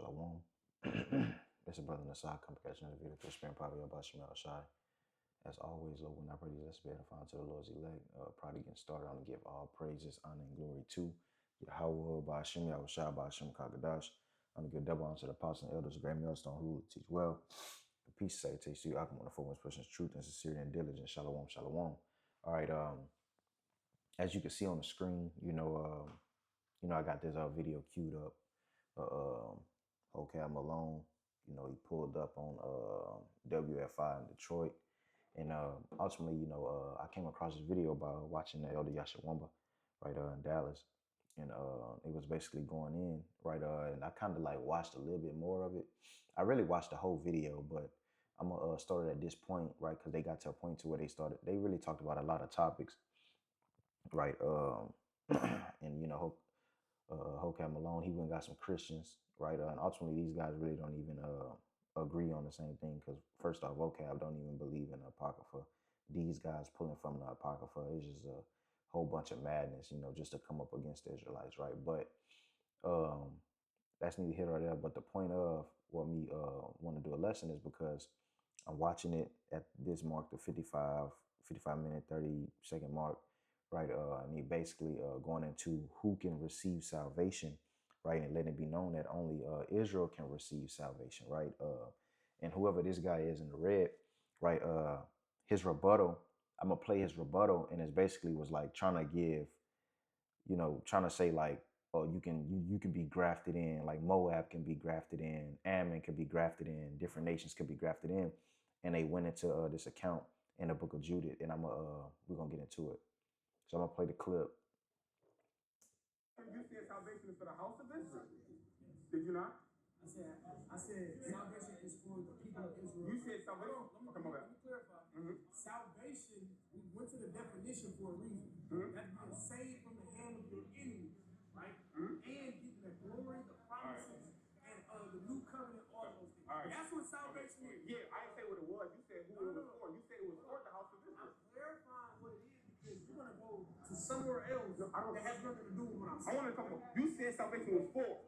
Shalom. It's a brother Nasai complication of the video through spirit probably about Shemal Shai. As always, Lord, when I pray these, let's be edifying to the Lord's elect. Probably getting started. I'm going to give all praises, honor, and glory to Yahweh, by Hashem, Yahweh Shai, by Hashem Kagadash. I'm going to give double honor to the apostles and elders, great millstone who teach well. The peace, say, teach to you. I come on the foremost person's truth and sincerity and diligence. Shalom, shalom. All right. As you can see on the screen, I got this video queued up. Okay, Malone, he pulled up on WFI in Detroit. And ultimately, I came across this video by watching the Elder Yashawamba, right, in Dallas. And it was basically going in, right, and I kind of like watched a little bit more of it. I really watched the whole video, but I'm going to start at this point, right, because they got to a point to where they really talked about a lot of topics, right, and, Hokab Malone, he went and got some Christians, right? And ultimately, these guys really don't even agree on the same thing because, first off, Hokab don't even believe in the Apocrypha. These guys pulling from the Apocrypha is just a whole bunch of madness, just to come up against the Israelites, right? But that's neither here nor there. But the point of what me want to do a lesson is because I'm watching it at this mark, the 55 minute, 30-second mark, right? And he basically going into who can receive salvation, right? And letting it be known that only Israel can receive salvation, right? And whoever this guy is in the red, right? His rebuttal, I'm going to play his rebuttal. And it's basically was like trying to give, trying to say like, oh, you can be grafted in, like Moab can be grafted in, Ammon can be grafted in, different nations can be grafted in. And they went into this account in the book of Judith, and we're going to get into it. So I'm going to play the clip. You said salvation is for the house of Israel. Did you not? I said salvation is for the people of Israel. You said salvation. Let me clarify. Salvation, we went to the definition for a reason. That's being saved from the hand of your enemy, right? And getting the glory, the promises, and the new covenant, all those things. That's what salvation is. Yeah, I didn't say what it was. You said who it was for. You said it was for the house of Israel. I'm clarifying what it is because you're going to go to somewhere else that has nothing to do with what I'm saying. I want to talk about, you said salvation was for.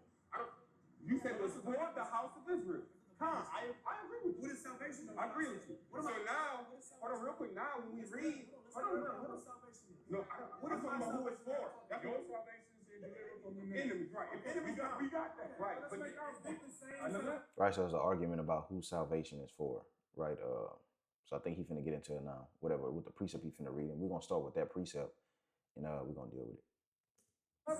You said it was for the house of Israel. I agree with you. What is salvation? I agree with you. So now, hold on real quick. Now when we read, What is salvation? No, what is talking about who it's for? That's your salvation is delivered from the enemies, right? We got that, right? But Right, so it's an argument about who salvation is for, right? So I think he's finna get into it now. Whatever, with the precept he's finna read, and we're gonna start with that precept, and we're gonna deal with it. So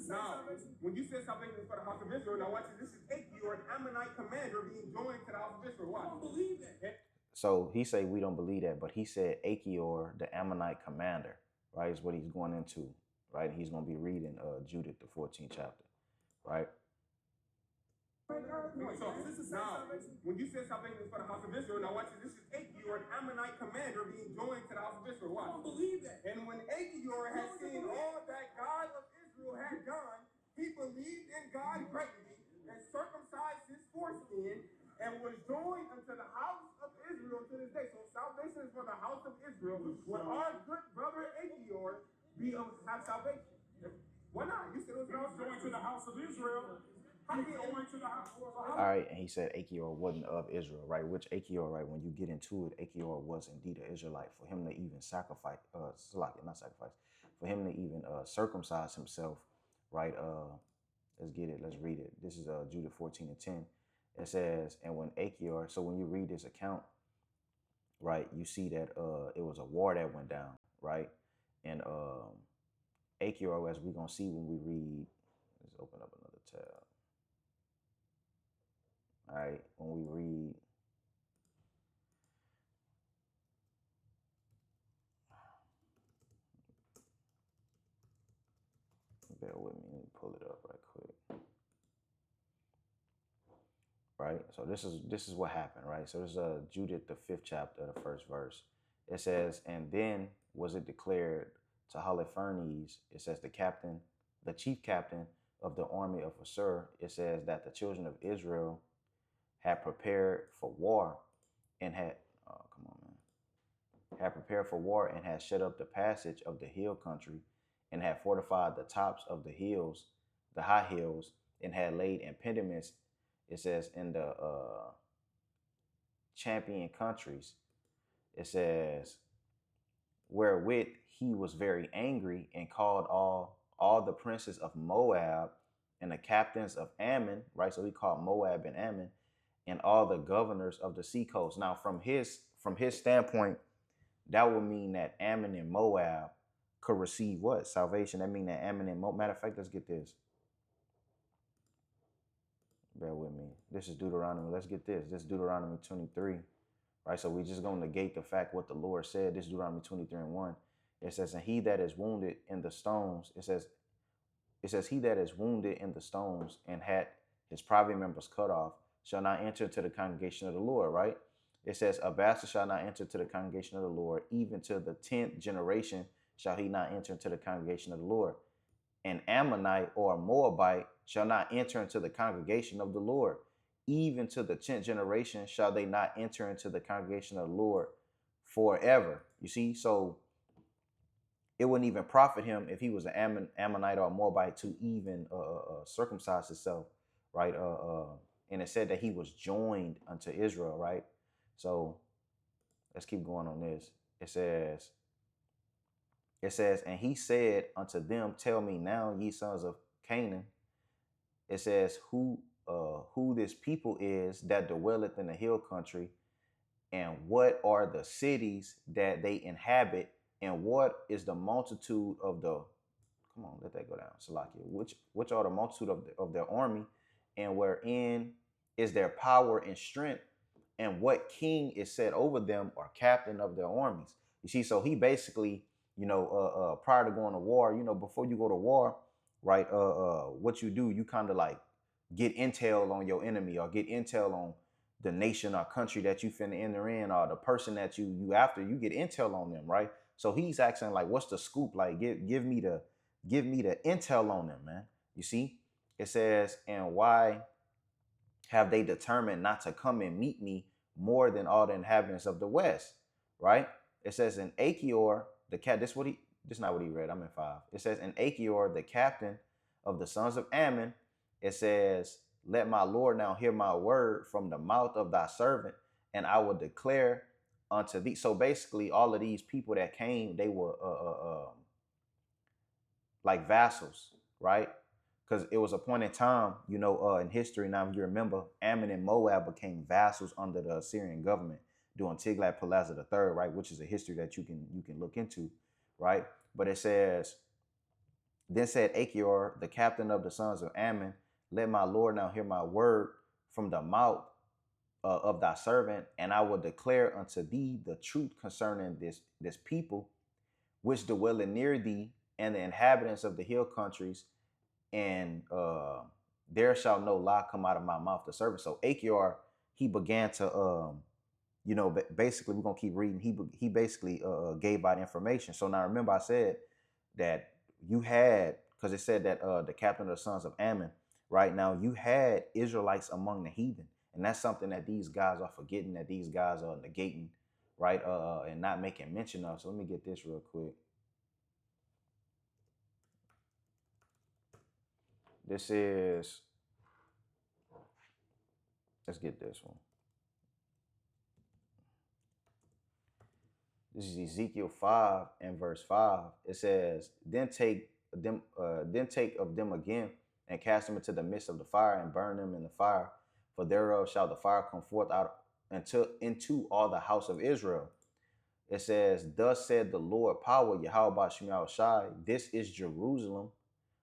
now, when you said salvation is for the house of Israel, now watch this. This is Achior, an Ammonite commander, being joined to the house of Israel. Why? I don't believe that. So he say we don't believe that, but he said Achior, the Ammonite commander, right, is what he's going into, right? He's going to be reading Judith, the 14th chapter, right? So now, when you said salvation is for the house of Israel, now watch this. This is Achior, an Ammonite commander, being joined to the house of Israel. Why? I don't believe that. And when Achior had seen all that God of Israel had done, he believed in God greatly and circumcised his foreskin and was joined unto the house of Israel to this day. So salvation is for the house of Israel. Will our good brother Achior have salvation? Why not? You said it was joined to the house of Israel. How do you join to the house? All right, and he said Achior wasn't of Israel, right? Which Achior, right? When you get into it, Achior was indeed an Israelite. For him to even sacrifice, for him to even circumcise himself, right? Let's get it. Let's read it. This is Judah 14:10. It says, and when Achior, so when you read this account, right, you see that it was a war that went down, right? And Achior, as we're going to see when we read, let's open up another tab. All right, when we read, bear with me, let me pull it up right quick. Right, so this is what happened, right? So this is Judith, the 5th chapter, the 1st verse. It says, and then was it declared to Holofernes, it says the chief captain of the army of Assur, it says that the children of Israel had prepared for war and had prepared for war and had shut up the passage of the hill country and had fortified the tops of the hills, the high hills, and had laid impediments, it says, in the champion countries. It says, wherewith he was very angry, and called all the princes of Moab and the captains of Ammon, right? So he called Moab and Ammon, and all the governors of the seacoast. Now, from his standpoint, that would mean that Ammon and Moab could receive what? Salvation. That mean that Ammon and Moab. Matter of fact, let's get this. Bear with me. This is Deuteronomy. Let's get this. This is Deuteronomy 23. Right, so we just gonna negate the fact what the Lord said. This is Deuteronomy 23 and 1. It says, and he that is wounded in the stones, it says, he that is wounded in the stones and had his private members cut off shall not enter into the congregation of the Lord, right? It says, a bastard shall not enter to the congregation of the Lord, even to the 10th generation shall he not enter into the congregation of the Lord. An Ammonite or a Moabite shall not enter into the congregation of the Lord. Even to the 10th generation shall they not enter into the congregation of the Lord forever. You see, so it wouldn't even profit him if he was an Ammonite or a Moabite to even circumcise himself, right? And it said that he was joined unto Israel, right? So let's keep going on this. It says, and he said unto them, tell me now, ye sons of Canaan. It says, who this people is that dwelleth in the hill country, and what are the cities that they inhabit, and what is the multitude of the, come on, let that go down, Salakia, which are the multitude of their army, and wherein is their power and strength, and what king is set over them, or captain of their armies. You see, so he basically, prior to going to war, before you go to war, right, what you do, you kind of like get intel on your enemy, or get intel on the nation or country that you finna enter in, or the person that you after. You get intel on them, right? So he's asking like, what's the scoop? Like, give me the intel on them, man. You see, it says, and why have they determined not to come and meet me more than all the inhabitants of the west, right? It says, in Achior, this is not what he read. I'm in 5. It says, in Achior, the captain of the sons of Ammon, it says, let my Lord now hear my word from the mouth of thy servant, and I will declare unto thee. So basically, all of these people that came, they were like vassals, right? Because it was a point in time, in history. Now, if you remember, Ammon and Moab became vassals under the Assyrian government during Tiglath-Pileser III, right? Which is a history that you can look into, right? But it says, then said Achior, the captain of the sons of Ammon, let my Lord now hear my word from the mouth of thy servant, and I will declare unto thee the truth concerning this people, which dwelleth near thee, and the inhabitants of the hill countries, and there shall no lie come out of my mouth, the servant. So Achior, he began to, basically, we're gonna keep reading. He basically gave out information. So now remember, I said that you had, because it said that the captain of the sons of Ammon, right? Now you had Israelites among the heathen, and that's something that these guys are forgetting, that these guys are negating, right? And not making mention of. So let me get this real quick. Let's get this one. This is Ezekiel 5 and verse 5. It says, then take of them again, and cast them into the midst of the fire, and burn them in the fire. For thereof shall the fire come forth out into all the house of Israel. It says, thus said the Lord power, Yahweh Bashim Yahushai, this is Jerusalem.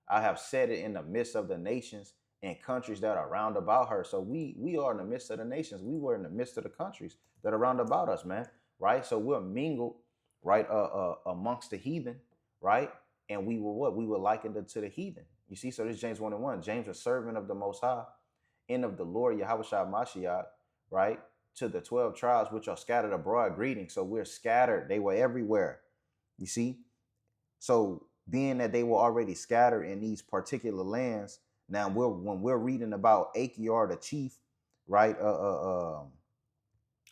I have set it in the midst of the nations and countries that are round about her. So we are in the midst of the nations. We were in the midst of the countries that are round about us, man. Right? So we're mingled, right, amongst the heathen, right? And we were what? We were likened unto the heathen. You see, so this is James 1 and 1. James, a servant of the Most High, and of the Lord Yahweh Shai Mashiach, right? To the 12 tribes which are scattered abroad, greeting. So we're scattered. They were everywhere. You see? So being that they were already scattered in these particular lands, now when we're reading about Achior, the chief, right, of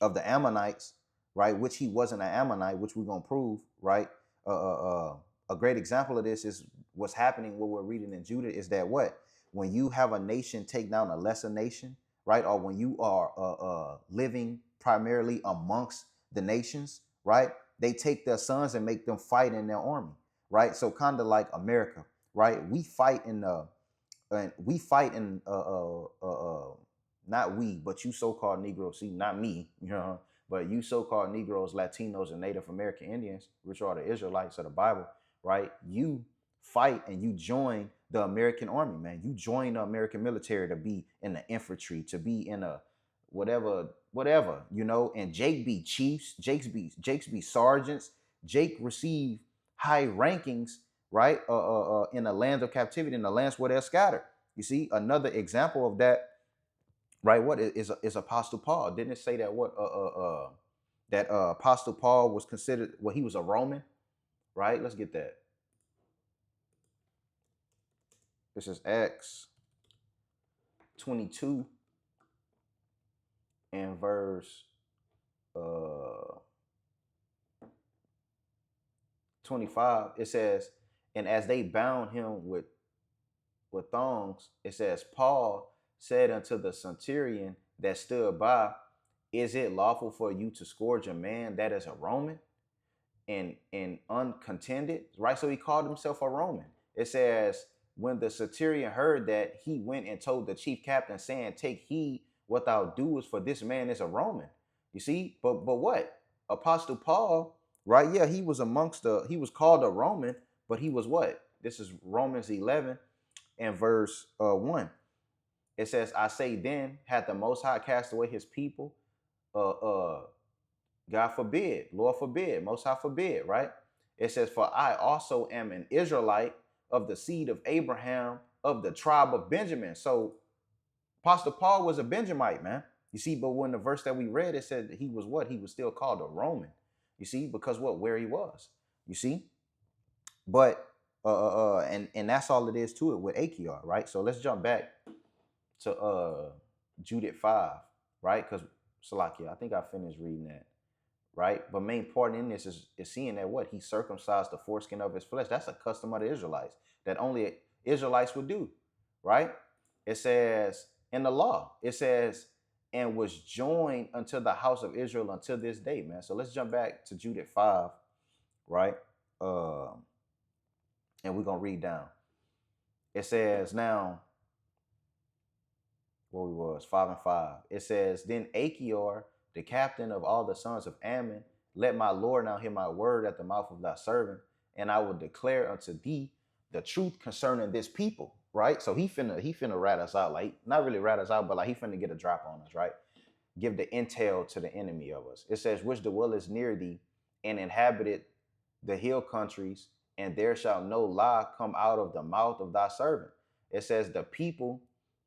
the Ammonites, right, which he wasn't an Ammonite, which we're gonna prove, right. A great example of this is what's happening. What we're reading in Judah is that what when you have a nation take down a lesser nation, right? Or when you are living primarily amongst the nations, right? They take their sons and make them fight in their army, right? So kind of like America, right? We fight in the and we fight in not we, but you so-called Negroes. See, not me, you know, but you so-called Negroes, Latinos, and Native American Indians, which are the Israelites of the Bible, right? You fight and you join the American army, man. You join the American military to be in the infantry, to be in a whatever, you know. And Jake be chiefs, Jake's be sergeants. Jake receive high rankings, right? In the lands of captivity, in the lands where they're scattered. You see, another example of that, right? What is Apostle Paul? Didn't it say that Apostle Paul was considered, well, he was a Roman, right? Let's get that. This is Acts 22 and verse 25. It says, and as they bound him with thongs, it says, Paul said unto the centurion that stood by, is it lawful for you to scourge a man that is a Roman and uncontended? Right? So he called himself a Roman. It says, when the centurion heard that, he went and told the chief captain, saying, take heed what thou doest, for this man is a Roman. You see, but what? Apostle Paul, right? Yeah, he was he was called a Roman, but he was what? This is Romans 11 and verse 1. It says, I say then, hath the Most High cast away his people? God forbid, Lord forbid, Most High forbid, right? It says, for I also am an Israelite of the seed of Abraham, of the tribe of Benjamin. So Apostle Paul was a Benjamite, man. You see, but when the verse that we read, it said that he was what? He was still called a Roman. You see, because what? Where he was. You see? But and that's all it is to it with Achior, right? So let's jump back to Judith 5, right? Because Salakia, I think I finished reading that, right? But main part in this is seeing that what? He circumcised the foreskin of his flesh. That's a custom of the Israelites that only Israelites would do, right? It says in the law, it says, and was joined unto the house of Israel until this day, man. So let's jump back to Judith 5, right? And we're going to read down. It says now, where we was, 5 and 5. It says, then Achior, the captain of all the sons of Ammon, let my Lord now hear my word at the mouth of thy servant, and I will declare unto thee the truth concerning this people, right? So he finna rat us out, like not really rat us out, but like he finna get a drop on us, right? Give the intel to the enemy of us. It says, which dwelleth near thee and inhabited the hill countries, and there shall no lie come out of the mouth of thy servant. It says the people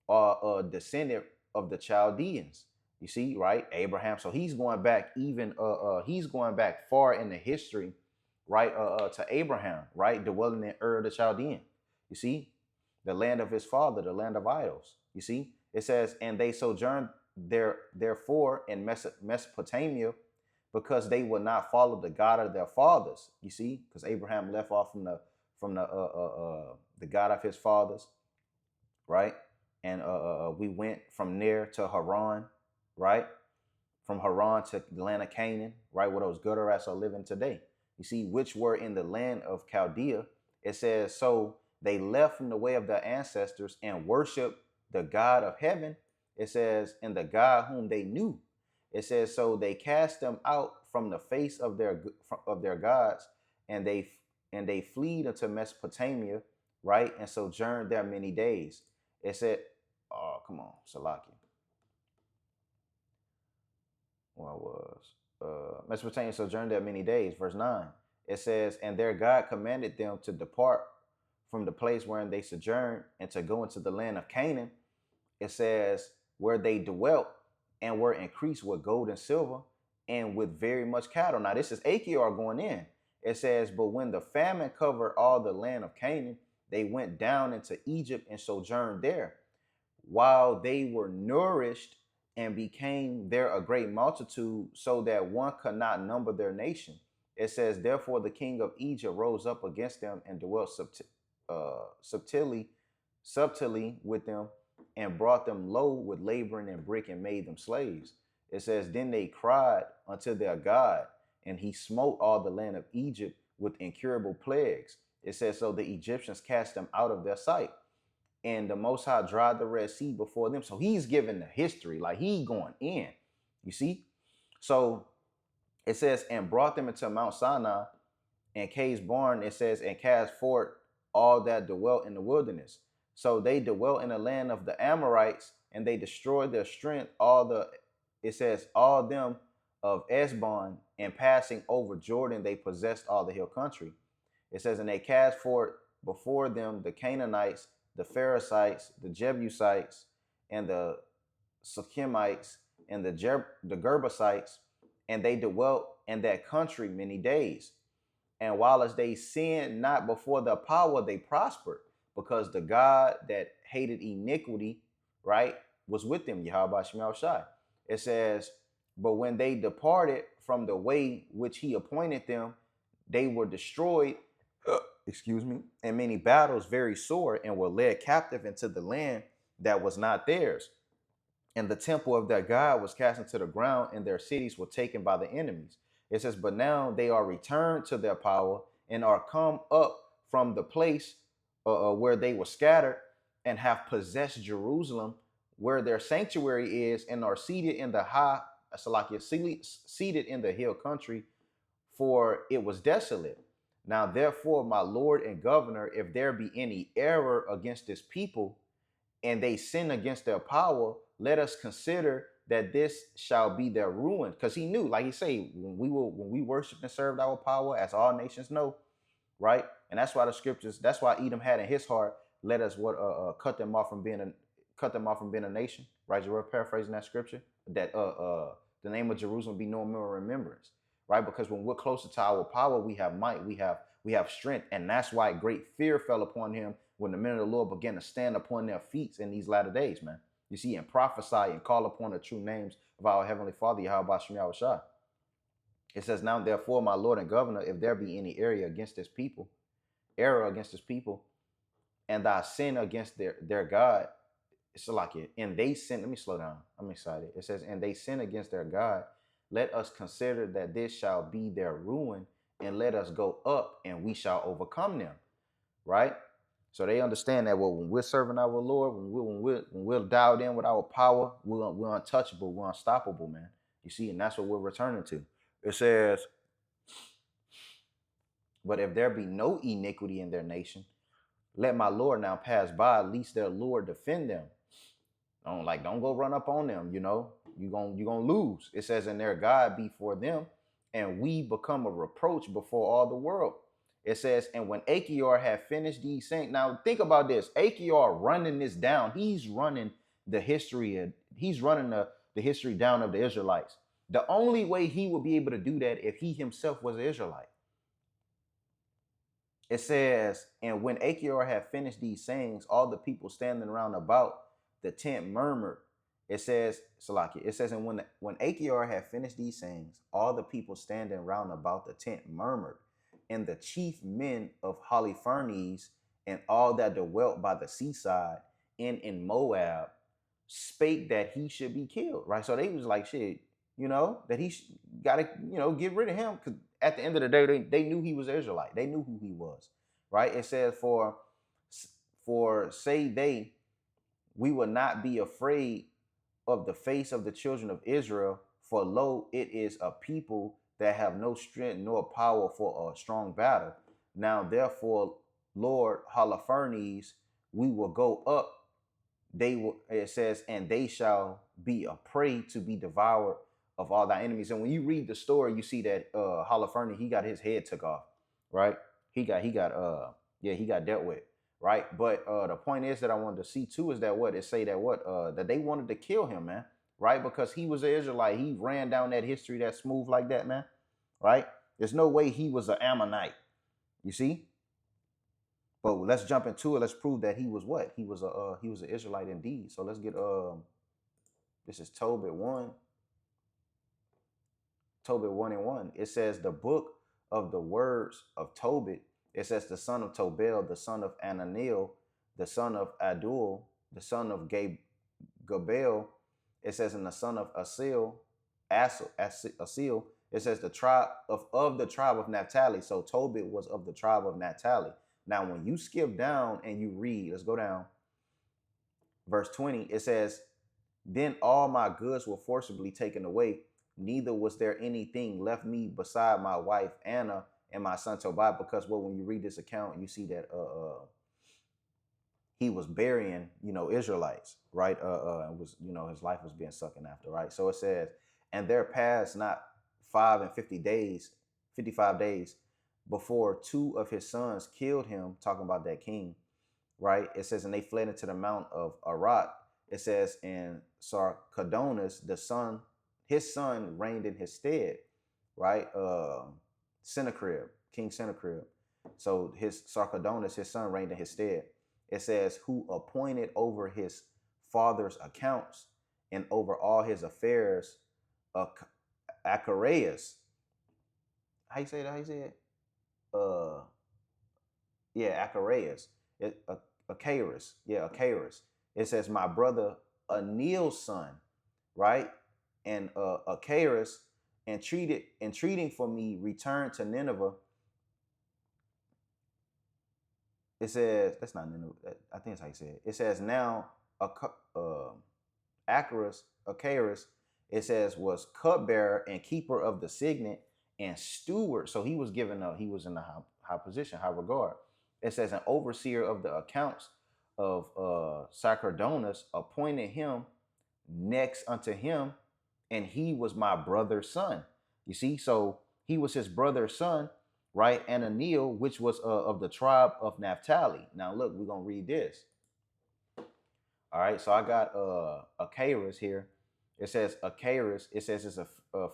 are a descendant of the Chaldeans. You see, right? Abraham. So he's going back he's going back far in the history, right? To Abraham, right? Dwelling in Ur the Chaldean. You see, the land of his father, the land of idols. You see, it says, and they sojourned therefore in Mesopotamia, because they would not follow the God of their fathers. You see, because Abraham left off from the God of his fathers, right? And we went from there to Haran, right? From Haran to the land of Canaan, right, where those Gudarites are living today. You see, which were in the land of Chaldea. It says, so they left from the way of their ancestors and worshiped the God of heaven. It says, and the God whom they knew. It says, so they cast them out from the face of their gods, and they fled into Mesopotamia, right, and sojourned there many days. It said, oh, come on, Salaki. Well, I was Mesopotamia sojourned there many days. Verse 9. It says, and their God commanded them to depart from the place wherein they sojourned and to go into the land of Canaan. It says, where they dwelt and were increased with gold and silver and with very much cattle. Now, this is Achior going in. It says, but when the famine covered all the land of Canaan, they went down into Egypt and sojourned there, while they were nourished and became there a great multitude, so that one could not number their nation. It says, therefore the king of Egypt rose up against them and dwelt subtilely subtly with them and brought them low with laboring and brick and made them slaves. It says, then they cried unto their God, and he smote all the land of Egypt with incurable plagues. It says, so the Egyptians cast them out of their sight. And the Most High dried the Red Sea before them. So he's giving the history, like he going in. You see? So it says, and brought them into Mount Sinai and Caves Barn. It says, and cast forth all that dwelt in the wilderness. So they dwelt in the land of the Amorites, and they destroyed their strength. It says, all them of Esbon, and passing over Jordan, they possessed all the hill country. It says, and they cast forth before them the Canaanites, the Perizzites, the Jebusites, and the Shechemites, and the Gerbusites, and they dwelt in that country many days. And while as they sinned not before the power, they prospered, because the God that hated iniquity, right, was with them, Yahweh Shemel Shai. It says, but when they departed from the way which he appointed them, they were destroyed, excuse me, in many battles very sore, and were led captive into the land that was not theirs. And the temple of their God was cast into the ground, and their cities were taken by the enemies. It says, but now they are returned to their power, and are come up from the place where they were scattered, and have possessed Jerusalem, where their sanctuary is, and are seated in the high, seated in the hill country, for it was desolate. Now, therefore, my Lord and Governor, if there be any error against this people, and they sin against their power, let us consider that this shall be their ruin. Because he knew, like he say, when we worship and served our power, as all nations know, right? And that's why the scriptures, that's why Edom had in his heart, let us cut them off from being a nation, right? You're paraphrasing that scripture, that the name of Jerusalem be no more in remembrance, right? Because when we're closer to our power, we have might, we have strength, and that's why great fear fell upon him when the men of the Lord began to stand upon their feet in these latter days, man. You see, and prophesy and call upon the true names of our Heavenly Father, Yahweh Shem Shai. It says, now therefore, my Lord and Governor, if there be any error against this people, and thy sin against their God, it's like it, and they sin. Let me slow down. I'm excited. It says, and they sin against their God. Let us consider that this shall be their ruin, and let us go up, and we shall overcome them. Right? So they understand that, well, when we're serving our Lord, when we're dialed in with our power, we're untouchable, we're unstoppable, man. You see, and that's what we're returning to. It says, but if there be no iniquity in their nation, let my Lord now pass by, lest their Lord defend them. Don't go run up on them, you're gonna lose. It says, and their God be for them, and we become a reproach before all the world. It says, and when Achior had finished these things, now think about this. Achior running this down. He's running the history down of the Israelites. The only way he would be able to do that if he himself was an Israelite. It says, and when Achior had finished these sayings, all the people standing around about the tent murmured. It says, Salaki, it says, and when Achior had finished these sayings, all the people standing round about the tent murmured. And the chief men of Holofernes and all that dwelt by the seaside and in Moab spake that he should be killed. Right. So they was like, shit, that he got to, get rid of him. Because at the end of the day, they knew he was Israelite. They knew who he was. Right. It says, for say they, we will not be afraid of the face of the children of Israel, for lo, it is a people that have no strength nor power for a strong battle. Now, therefore, Lord Holofernes, we will go up. It says, and they shall be a prey to be devoured of all thy enemies. And when you read the story, you see that Holofernes, he got his head took off, right? He got dealt with, right? But the point is that I wanted to see too is that that they wanted to kill him, man, right? Because he was an Israelite. He ran down that history that smooth like that, man, right? There's no way he was an Ammonite, you see? But let's jump into it. Let's prove that he was what? He was an Israelite indeed. So let's get this is Tobit 1. Tobit 1 and 1. It says the book of the words of Tobit. It says the son of Tobel, the son of Ananiel, the son of Adul, the son of Gabel. It says, and the son of Asil. It says the tribe of the tribe of Naphtali. So Tobit was of the tribe of Naphtali. Now, when you skip down and you read, let's go down, verse 20, it says, then all my goods were forcibly taken away. Neither was there anything left me beside my wife Anna and my son Tobiah. Because when you read this account, you see that he was burying, Israelites, right? It was, his life was being sucking after, right? So it says, and there passed not 55 days before two of his sons killed him, talking about that king, right? It says, and they fled into the mount of Arat. It says, and Sarchedonus, his son reigned in his stead, right? Sennacherib, King Sennacherib. So his Sarchedonus, his son reigned in his stead. It says, who appointed over his father's accounts and over all his affairs, Achior. How you say that? How you say it? Achior. Achior. Yeah, Achior. It says, my brother Anil's son, right? And Achior, entreating for me, returned to Nineveh. It says, that's not Nineveh. I think that's how you say it. It says, now Achior, it says, was cupbearer and keeper of the signet and steward. So he was he was in a high position, high regard. It says, an overseer of the accounts of Sarchedonus appointed him next unto him, and he was my brother's son. You see, so he was his brother's son, right? And Anil, which was of the tribe of Naphtali. Now look, we're gonna read this. All right, so I got Achior here. It says Achior. It says it's a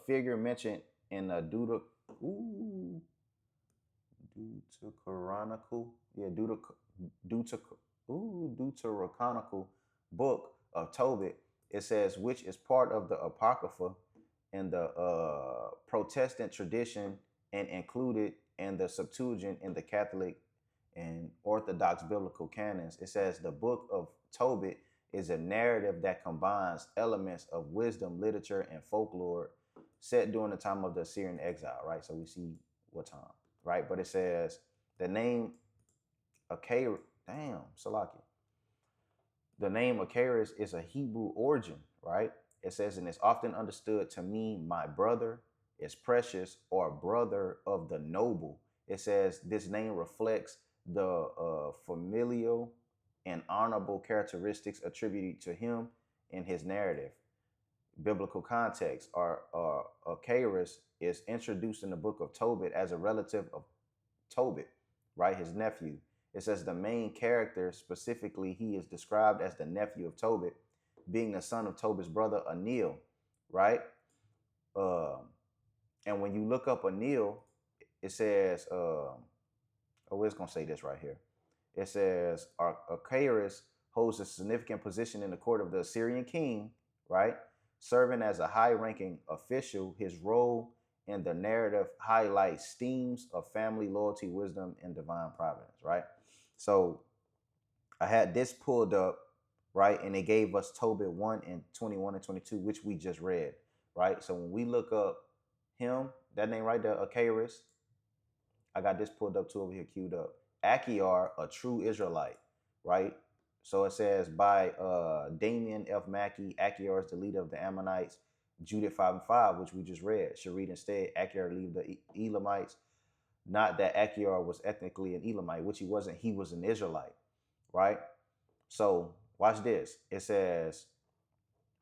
figure mentioned in a Deuterocanonical, Deuterocanonical book of Tobit. It says, which is part of the Apocrypha in the Protestant tradition and included in the Septuagint in the Catholic and Orthodox biblical canons. It says the book of Tobit is a narrative that combines elements of wisdom, literature, and folklore set during the time of the Assyrian exile, right? So we see what time, right? But it says the name Achior, Salaki. The name Achior is a Hebrew origin, right? It says, and it's often understood to mean my brother is precious or brother of the noble. It says this name reflects the familial and honorable characteristics attributed to him in his narrative. Biblical context, Achior is introduced in the book of Tobit as a relative of Tobit, right? His nephew. It says the main character, specifically, he is described as the nephew of Tobit, being the son of Tobit's brother Anil, right? And when you look up Anil, it says, we're just gonna say this right here. It says Achior holds a significant position in the court of the Assyrian king, right? Serving as a high-ranking official, his role in the narrative highlights themes of family loyalty, wisdom, and divine providence, right? So I had this pulled up, right? And it gave us Tobit 1 and 21 and 22, which we just read, right? So when we look up him, that name right there, Achior, I got this pulled up too over here, queued up. Achior, a true Israelite, right? So it says by Damien F. Mackey, Achior is the leader of the Ammonites, Judith 5 and 5, which we just read. Should read instead, Achior leave the Elamites. Not that Achior was ethnically an Elamite, which he wasn't. He was an Israelite, right? So watch this. It says,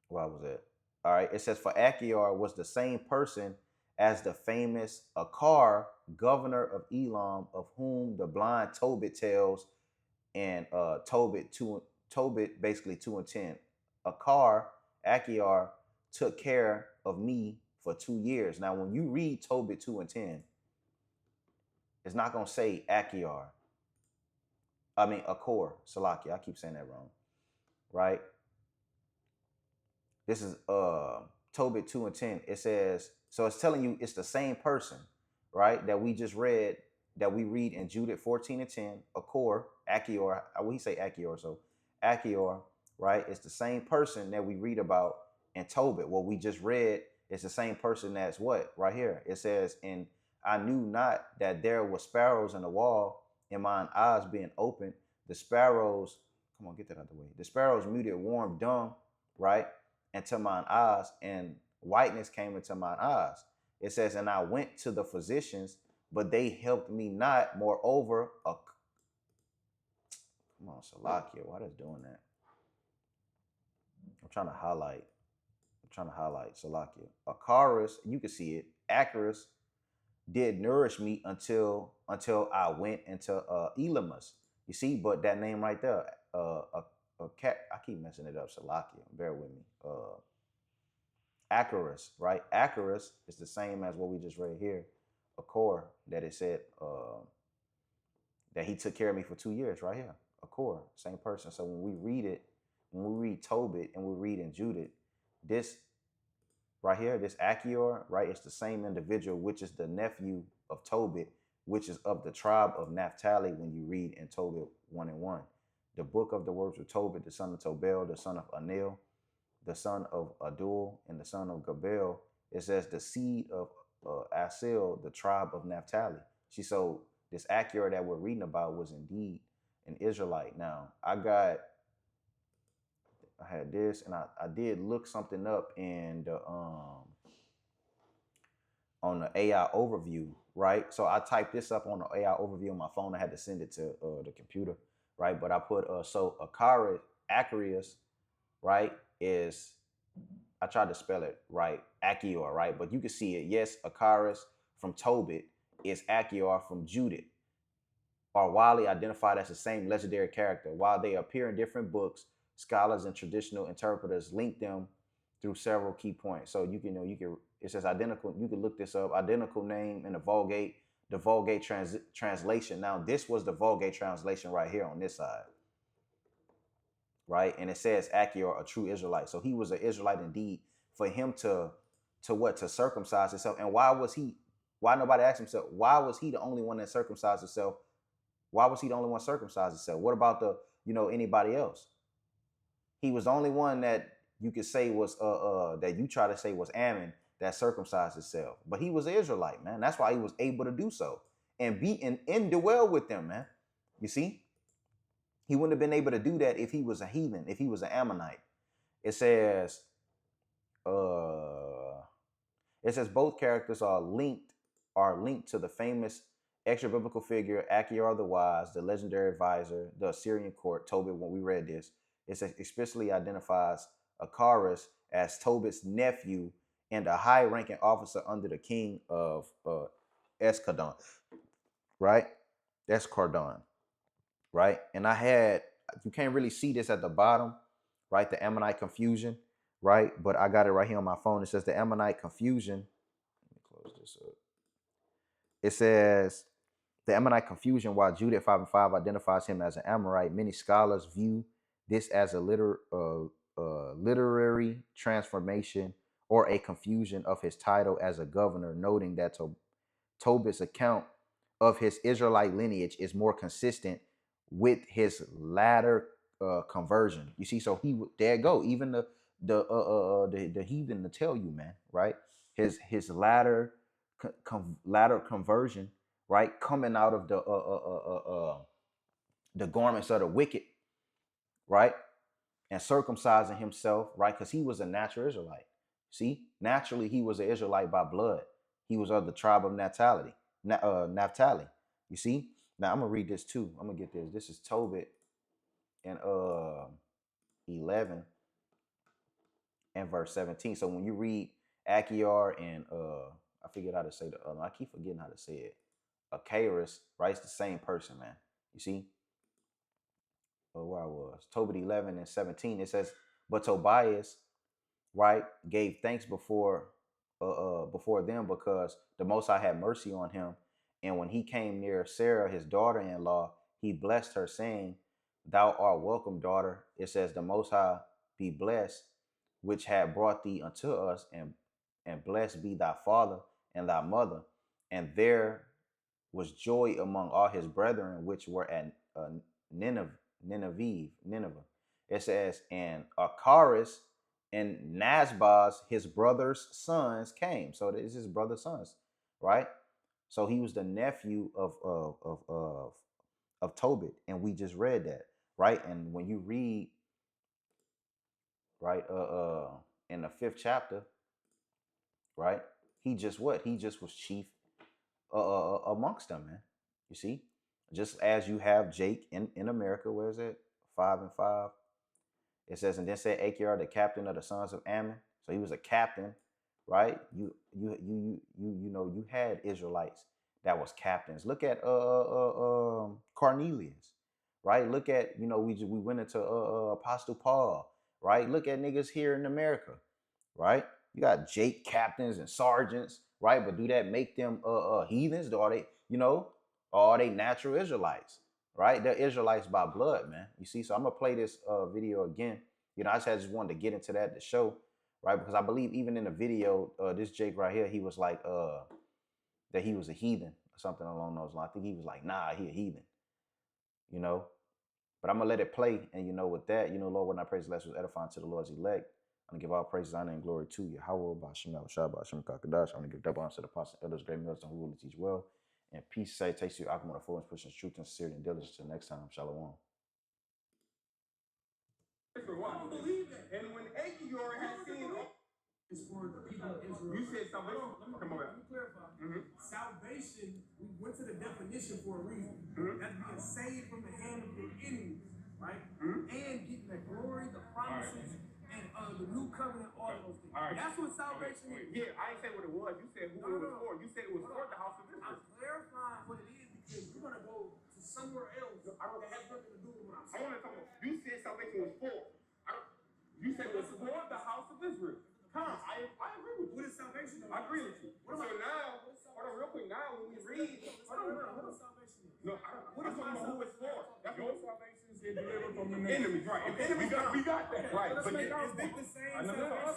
what was it? All right. It says, for Achior was the same person as the famous Achor, governor of Elam, of whom the blind Tobit tells, and Tobit basically 2 and 10. Achior took care of me for 2 years. Now, when you read Tobit 2 and 10, it's not going to say Achior. I mean, Achor, Salaki. I keep saying that wrong, right? This is Tobit 2 and 10. It says, so it's telling you it's the same person, right, that we just read that we read in Judith 14 and 10, Achior, he say Achior, so Achior, right? It's the same person that we read about in Tobit. What we just read is the same person that's what? Right here. It says, and I knew not that there were sparrows in the wall, and mine eyes being opened. The sparrows, come on, get that out of the way. The sparrows muted warm dung, right? Into mine eyes, and whiteness came into mine eyes. It says, and I went to the physicians, but they helped me not. Moreover, come on, Salakia, why that's doing that? I'm trying to highlight. Salakia. Acharis, you can see it. Acharis did nourish me until I went into Elamus. You see, but that name right there, a cat. I keep messing it up. Salakia, bear with me. Acharis, right? Acharis is the same as what we just read here. A core that it said that he took care of me for 2 years, right here. A core, same person. So when we read it, when we read Tobit and we read in Judith, this right here, this Achior, right, it's the same individual, which is the nephew of Tobit, which is of the tribe of Naphtali when you read in Tobit 1 and 1. The book of the words of Tobit, the son of Tobel, the son of Anil, the son of Adul, and the son of Gabel. It says the seed of Asil, the tribe of Naphtali. See, so this Achior that we're reading about was indeed an Israelite. Now, I had this, and I did look something up in the on the AI overview, right? So I typed this up on the AI overview on my phone. I had to send it to the computer, right? But I put so Acharius, right, is, I tried to spell it right, Achior, right? But you can see it. Yes, Acharis from Tobit is Achior from Judith, are widely identified as the same legendary character. While they appear in different books, scholars and traditional interpreters link them through several key points. So it says identical. You can look this up. Identical name in the Vulgate translation. Now this was the Vulgate translation right here on this side, right? And it says Achior, a true Israelite. So he was an Israelite indeed. For him to circumcise himself. And why nobody asked himself, why was he the only one that circumcised himself? Why was he the only one circumcised himself? What about anybody else? He was the only one that you could say was that you try to say was Ammon that circumcised himself. But he was an Israelite, man. That's why he was able to do so and be and dwell with them, man. You see? He wouldn't have been able to do that if he was a heathen, if he was an Ammonite. It says both characters are linked to the famous extra biblical figure Achior the Wise, the legendary advisor, the Assyrian court. Tobit, when we read this, it explicitly identifies Acharis as Tobit's nephew and a high-ranking officer under the king of Escadon, right? Escardon, right? And you can't really see this at the bottom, right? The Ammonite confusion, right? But I got it right here on my phone. It says the Ammonite confusion. Let me close this up. It says the Ammonite confusion, while Judith 5 and 5 identifies him as an Amorite, many scholars view this as a literary transformation or a confusion of his title as a governor, noting that Tobit's account of his Israelite lineage is more consistent with his latter conversion. You see, so there you go. Even the heathen to tell you, man, right? His latter conversion, right, coming out of the garments of the wicked, right, and circumcising himself, right, because he was a natural Israelite. See, naturally he was an Israelite by blood. He was of the tribe of Naphtali. You see. Now I'm gonna read this too. I'm gonna get this. This is Tobit in 11 and verse 17. So when you read Achior and I figured out how to say the other. I keep forgetting how to say it. Acharis, right? It's the same person, man. You see? Where I was. Tobit 11 and 17. It says, but Tobias, right, gave thanks before them because the Most High had mercy on him. And when he came near Sarah, his daughter-in-law, he blessed her, saying, thou art welcome, daughter. It says, the Most High be blessed, which had brought thee unto us, and blessed be thy father and thy mother. And there was joy among all his brethren which were at Nineveh. Nineveh. It says, and Acharis and Nasbaz, his brother's sons, came. So this is his brother's sons, right? So he was the nephew of Tobit, and we just read that, right? And when you read, right, in the 5th chapter, right, he just what? He just was chief amongst them, man. You see, just as you have Jake in America. Where is it? 5:5. It says, and then said Achior, the captain of the sons of Ammon. So he was a captain, right? You had Israelites that was captains. Look at Cornelius, right? Look at we went into Apostle Paul, right? Look at niggas here in America, right? You got Jake captains and sergeants, right? But do that make them heathens? Or are they or are they natural Israelites? Right? They're Israelites by blood, man. You see, so I'm gonna play this video again. I just wanted to get into that to show, right? Because I believe even in the video, this Jake right here, he was like that he was a heathen or something along those lines. I think he was like, nah, he a heathen, you know. But I'm gonna let it play, and with that, Lord, when I praise the last was edifying to the Lord's elect. I'm gonna give all praises, honor, and glory to Yahweh, Ba'ashem, Yahushua, Ba'ashem, Kakadash. I'm gonna give double honor to the apostles, elders, great mills, who will teach well. And peace, say, takes you, Akamon, the fullness, pushing truth and sincerity and diligence. Till next time, Shalom. I don't believe that. And when Achior had seen It's for the people of Israel. you said salvation. Let me clarify. Salvation, we went to the definition for a reason. That's being saved from the hand of your enemies, right? And getting the glory, the promises, and the new covenant, all of those things. That's what salvation is. Yeah, I didn't say what it was. You said who it was for. You said it was for the house of Israel. I'm clarifying what it is because we're going to go to somewhere else that has nothing to do with what I'm I saying. want to talk about. You said salvation was for. You said it was for the house of Israel. I agree with you. What is salvation? I agree with you. So now, hold on real quick. Now when we read, What is salvation? No, I'm talking about who it's for. That's Your salvation is delivered from the enemies, right? If enemies We got that. right. Let's But make then, our point. The same salvation.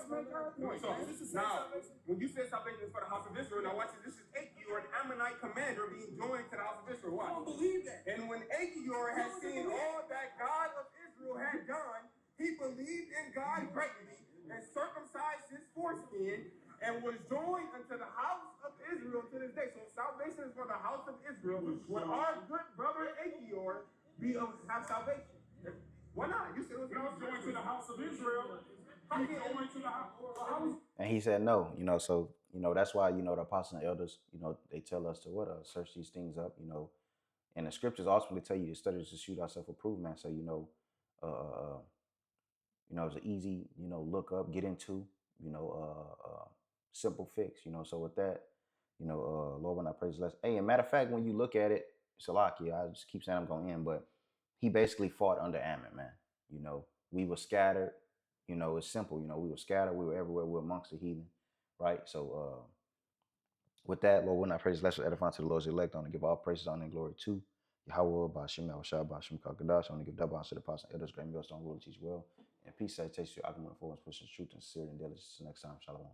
so now, when you said salvation is for the house of Israel, now watch this. This is Achior, an Ammonite commander, being joined to the house of Israel. Why? I don't believe that. And when Achior had seen all that God of Israel had done, he believed in God greatly and circumcised his foreskin and was joined unto the house of Israel to this day. So salvation is for the house of Israel. Would our good brother Achior have salvation? Why not? You said it was joined to the house of Israel. He joined to the house. And he said no. So that's why the apostles and elders, they tell us to search these things up. And the scriptures ultimately tell you to study to shoot ourselves approved, man. So it's an easy look up, get into, simple fix. So with that, Lord, when I praise less. Hey, and matter of fact, when you look at it, Salaki, I just keep saying I'm going in, but he basically fought under Ammon, man. We were scattered. It's simple. We were scattered. We were everywhere. We were amongst the heathen, right? So with that, Lord, when I praise less, edifying to the Lord's elect, I want to give all praises, honor, and glory to Yahweh, Ba'ashem, Yahushua, Ba'ashem, Kakadash. I want to give double honor to the apostles, elders, great millstone, rule, teach well. And peace, salutation, argument, forward, pushing truth and sincerity and diligence. Next time, Shalom.